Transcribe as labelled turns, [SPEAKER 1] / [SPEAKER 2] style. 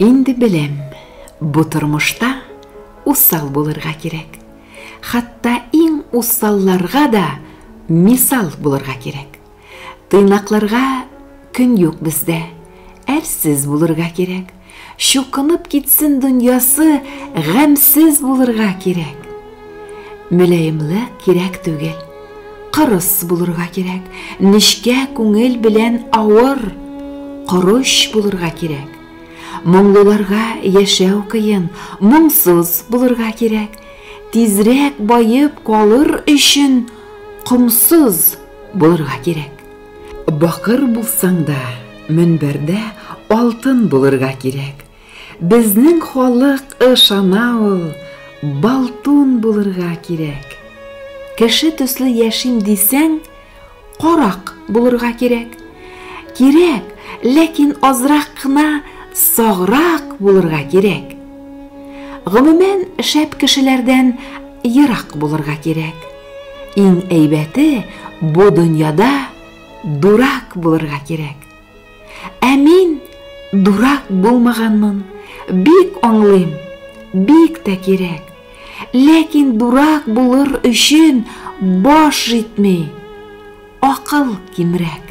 [SPEAKER 1] Инде белем, бу тормышта усал булырга кирәк. Хатта иң усалларга да мисал булырга кирәк. Тыйнакларга көн юк бездә, әрсез булырга кирәк. Шукынып китсен дөньясы, гамсез булырга кирәк. Мөлаемлек кирәк түгел, кырыс булырга кирәк. Нишкә күңел белән авыр, корыш булырга кирәк. Моңлыларга яшәү кыен, моңсыз булырга кирәк. Тизрәк байып калыр өчен комсыз булырга кирәк. Бакыр булсаң да, мөнбәрдә алтын булырга кирәк. Безнең халык ышана ул, балтун булырга кирәк. Кеше төсле яшим дисәң, карак булырга кирәк. Кирәк, ләкин азрак кына саграк булырга кирәк. Гомумән, шәп кешеләрдән ерак булырга кирәк. Иң әйбәте бу дөньяда дурак булырга кирәк. Ә мин дурак булмаганмын, бик аңлыйм, бик тә кирәк. Ләкин дурак булыр өчен баш җитми, акыл кимрәк.